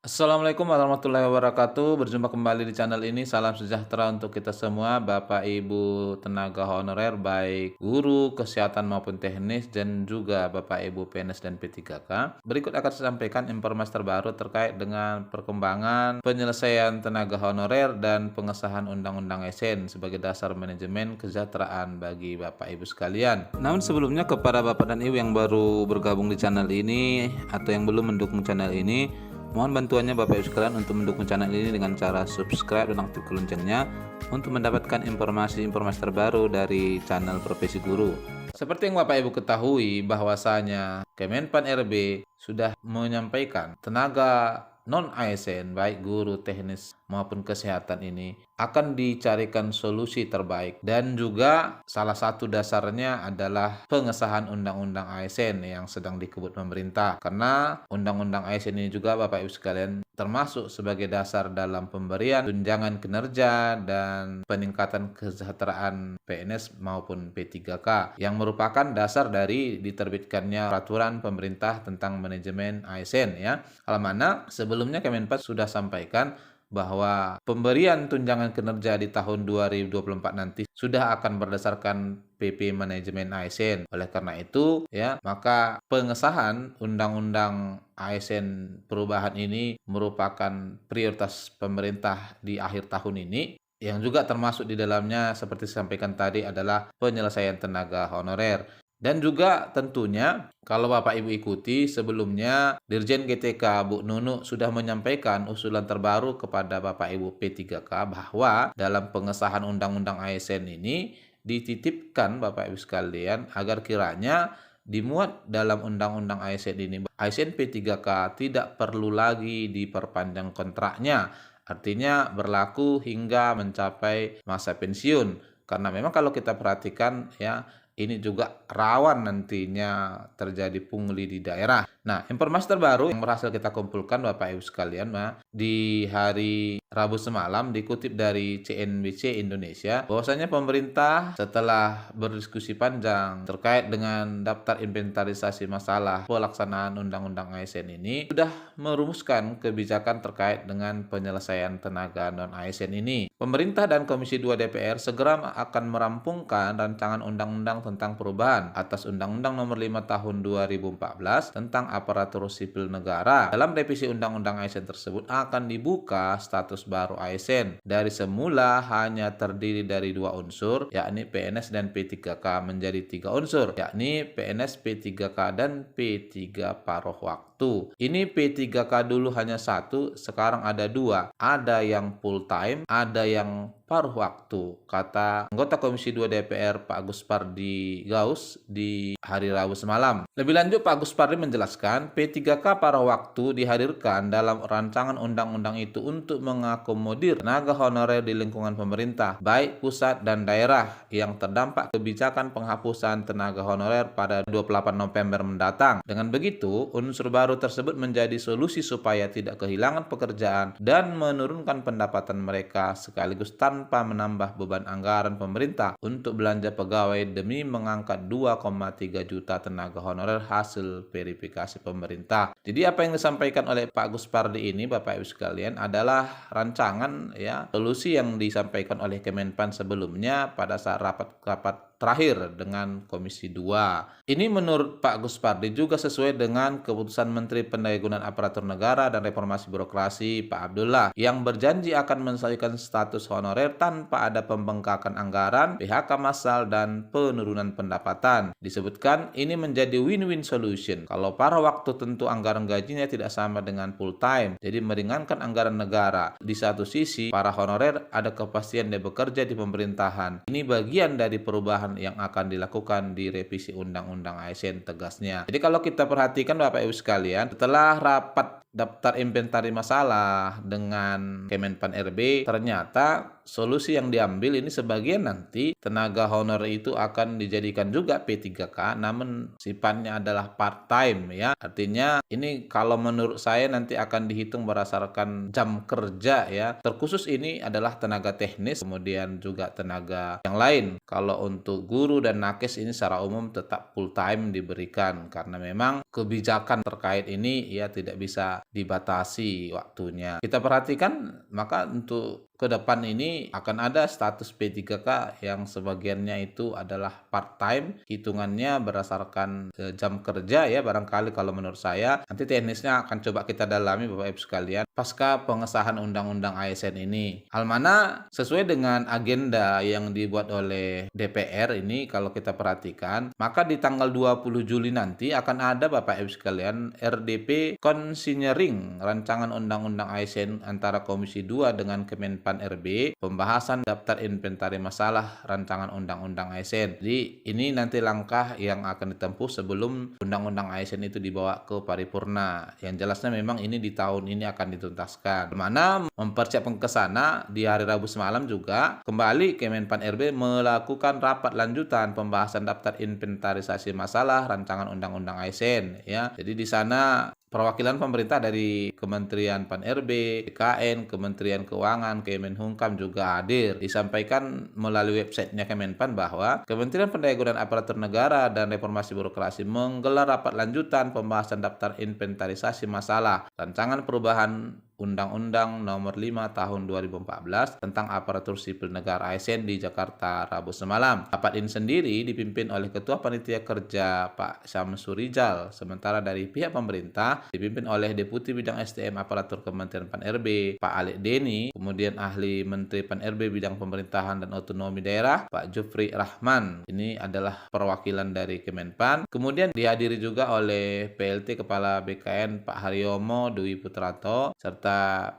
Assalamualaikum warahmatullahi wabarakatuh. Berjumpa kembali di channel ini. Salam sejahtera untuk kita semua, Bapak Ibu tenaga honorer, baik guru, kesehatan maupun teknis, dan juga Bapak Ibu PNS dan P3K. Berikut akan saya sampaikan informasi terbaru terkait dengan perkembangan penyelesaian tenaga honorer dan pengesahan Undang-Undang ASN sebagai dasar manajemen kesejahteraan bagi Bapak Ibu sekalian. Namun sebelumnya, kepada Bapak dan Ibu yang baru bergabung di channel ini atau yang belum mendukung channel ini, mohon bantuannya Bapak Ibu sekalian untuk mendukung channel ini dengan cara subscribe dan aktifkan loncengnya untuk mendapatkan informasi-informasi terbaru dari channel Profesi Guru. Seperti yang Bapak Ibu ketahui bahwasanya Kemenpan RB sudah menyampaikan tenaga non-ASN baik guru, teknis maupun kesehatan ini akan dicarikan solusi terbaik, dan juga salah satu dasarnya adalah pengesahan Undang-Undang ASN yang sedang dikebut pemerintah, karena Undang-Undang ASN ini juga Bapak Ibu sekalian termasuk sebagai dasar dalam pemberian tunjangan kinerja dan peningkatan kesejahteraan PNS maupun P3K yang merupakan dasar dari diterbitkannya peraturan pemerintah tentang manajemen ASN ya. Hal mana sebelumnya Kemenpan sudah sampaikan bahwa pemberian tunjangan kinerja di tahun 2024 nanti sudah akan berdasarkan PP Manajemen ASN. Oleh karena itu, ya, maka pengesahan Undang-Undang ASN perubahan ini merupakan prioritas pemerintah di akhir tahun ini, yang juga termasuk di dalamnya seperti disampaikan tadi adalah penyelesaian tenaga honorer. Dan juga tentunya kalau Bapak Ibu ikuti sebelumnya Dirjen GTK Bu Nunu sudah menyampaikan usulan terbaru kepada Bapak Ibu P3K bahwa dalam pengesahan Undang-Undang ASN ini dititipkan Bapak Ibu sekalian agar kiranya dimuat dalam Undang-Undang ASN ini. ASN P3K tidak perlu lagi diperpanjang kontraknya, artinya berlaku hingga mencapai masa pensiun. Karena memang kalau kita perhatikan ya, ini juga rawan nantinya terjadi pungli di daerah. Nah, informasi terbaru yang berhasil kita kumpulkan Bapak Ibu sekalian, di hari Rabu semalam dikutip dari CNBC Indonesia bahwasanya pemerintah setelah berdiskusi panjang terkait dengan daftar inventarisasi masalah pelaksanaan Undang-Undang ASN ini sudah merumuskan kebijakan terkait dengan penyelesaian tenaga non-ASN ini. Pemerintah dan Komisi 2 DPR segera akan merampungkan rancangan undang-undang tentang perubahan atas Undang-Undang Nomor 5 Tahun 2014 tentang aparatur sipil negara. Dalam revisi Undang-Undang ASN tersebut akan dibuka status baru ASN dari semula hanya terdiri dari dua unsur, yakni PNS dan P3K menjadi tiga unsur, yakni PNS, P3K, dan P3 paruh waktu. Ini P3K dulu hanya satu, sekarang ada dua. Ada yang full time, ada yang paruh waktu, kata anggota Komisi 2 DPR Pak Agus Pardi Gaus di hari Rabu semalam. Lebih lanjut, Pak Agus Pardi menjelaskan P3K paruh waktu dihadirkan dalam rancangan undang-undang itu untuk mengakomodir tenaga honorer di lingkungan pemerintah, baik pusat dan daerah, yang terdampak kebijakan penghapusan tenaga honorer pada 28 November mendatang. Dengan begitu, unsur baru tersebut menjadi solusi supaya tidak kehilangan pekerjaan dan menurunkan pendapatan mereka sekaligus tanpa menambah beban anggaran pemerintah untuk belanja pegawai demi mengangkat 2,3 juta tenaga honorer hasil verifikasi pemerintah. Jadi apa yang disampaikan oleh Pak Agus Pardi ini Bapak Ibu sekalian adalah rancangan ya solusi yang disampaikan oleh Kemenpan sebelumnya pada saat rapat terakhir dengan Komisi 2. Ini menurut Pak Gus Pardi juga sesuai dengan keputusan Menteri Pendayagunaan Aparatur Negara dan Reformasi Birokrasi Pak Abdullah yang berjanji akan menyelesaikan status honorer tanpa ada pembengkakan anggaran, PHK massal, dan penurunan pendapatan. Disebutkan ini menjadi win-win solution. Kalau paruh waktu tentu anggaran gajinya tidak sama dengan full time, jadi meringankan anggaran negara. Di satu sisi, para honorer ada kepastian dia bekerja di pemerintahan. Ini bagian dari perubahan yang akan dilakukan di revisi Undang-Undang ASN, tegasnya. Jadi kalau kita perhatikan Bapak Ibu sekalian, setelah rapat daftar inventari masalah dengan Kemenpan RB, ternyata solusi yang diambil ini sebagian nanti tenaga honor itu akan dijadikan juga P3K, namun sifatnya adalah part time ya. Artinya ini kalau menurut saya nanti akan dihitung berdasarkan jam kerja ya. Terkhusus ini adalah tenaga teknis, kemudian juga tenaga yang lain. Kalau untuk guru dan nakes ini secara umum tetap full time diberikan, karena memang kebijakan terkait ini ya tidak bisa dibatasi waktunya. Kita perhatikan, maka untuk ke depan ini akan ada status P3K yang sebagiannya itu adalah part-time, hitungannya berdasarkan jam kerja ya, barangkali kalau menurut saya. Nanti teknisnya akan coba kita dalami Bapak Ibu sekalian pasca pengesahan Undang-Undang ASN ini. Hal mana sesuai dengan agenda yang dibuat oleh DPR ini, kalau kita perhatikan, maka di tanggal 20 Juli nanti akan ada Bapak Ibu sekalian RDP Consinyering Rancangan Undang-Undang ASN antara Komisi 2 dengan Kemenpan RB, pembahasan daftar inventaris masalah rancangan undang-undang ASN. Jadi ini nanti langkah yang akan ditempuh sebelum undang-undang ASN itu dibawa ke paripurna. Yang jelasnya memang ini di tahun ini akan dituntaskan. Mana mempersiapkan ke sana, di hari Rabu semalam juga kembali Kemenpan RB melakukan rapat lanjutan pembahasan daftar inventarisasi masalah rancangan undang-undang ASN ya. Jadi di sana perwakilan pemerintah dari Kementerian Pan-RB, BKN, Kementerian Keuangan, Kemenhumkam juga hadir. Disampaikan melalui websitenya Kemenpan bahwa Kementerian Pendayagunaan Aparatur Negara dan Reformasi Birokrasi menggelar rapat lanjutan pembahasan daftar inventarisasi masalah rancangan perubahan Undang-Undang Nomor 5 Tahun 2014 tentang Aparatur Sipil Negara ASN di Jakarta Rabu semalam. Rapat ini sendiri dipimpin oleh Ketua Panitia Kerja Pak Syamsur Rijal, sementara dari pihak pemerintah dipimpin oleh Deputi Bidang SDM Aparatur Kementerian Pan-RB Pak Alek Deni, kemudian Ahli Menteri Pan-RB Bidang Pemerintahan dan Otonomi Daerah Pak Jufri Rahman. Ini adalah perwakilan dari Kemenpan. Kemudian dihadiri juga oleh PLT Kepala BKN Pak Haryomo Dwi Putranto serta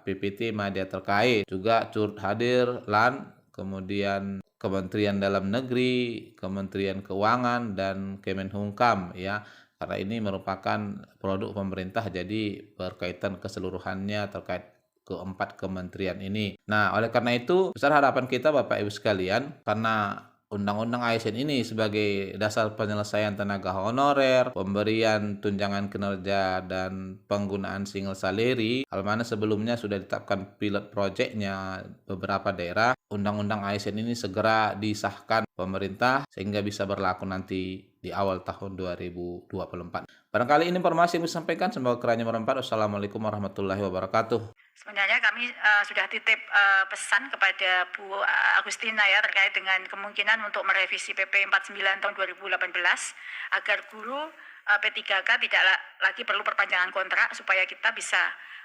PPT media terkait. Juga turut hadir LAN, kemudian Kementerian Dalam Negeri, Kementerian Keuangan, dan Kemenhumkam ya. Karena ini merupakan produk pemerintah, jadi berkaitan keseluruhannya terkait keempat kementerian ini. Nah, oleh karena itu, besar harapan kita Bapak Ibu sekalian, karena Undang-Undang ASN ini sebagai dasar penyelesaian tenaga honorer, pemberian tunjangan kinerja, dan penggunaan single salary, hal mana sebelumnya sudah ditetapkan pilot projectnya beberapa daerah. Undang-Undang ASN ini segera disahkan pemerintah sehingga bisa berlaku nanti di awal tahun 2024. Barangkali ini informasi yang saya sampaikan, semoga kiranya bermanfaat. Wassalamualaikum warahmatullahi wabarakatuh. Sebenarnya kami sudah titip pesan kepada Bu Agustina ya terkait dengan kemungkinan untuk merevisi PP 49 tahun 2018 agar guru P3K tidak lagi perlu perpanjangan kontrak, supaya kita bisa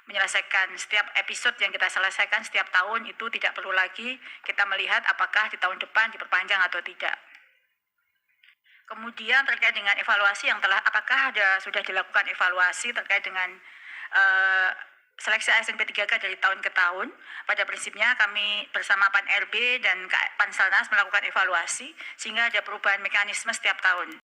menyelesaikan setiap episode yang kita selesaikan setiap tahun itu tidak perlu lagi kita melihat apakah di tahun depan diperpanjang atau tidak. Kemudian terkait dengan evaluasi yang apakah sudah dilakukan evaluasi terkait dengan seleksi ASN P3K dari tahun ke tahun. Pada prinsipnya kami bersama Pan-RB dan Panselnas melakukan evaluasi sehingga ada perubahan mekanisme setiap tahun.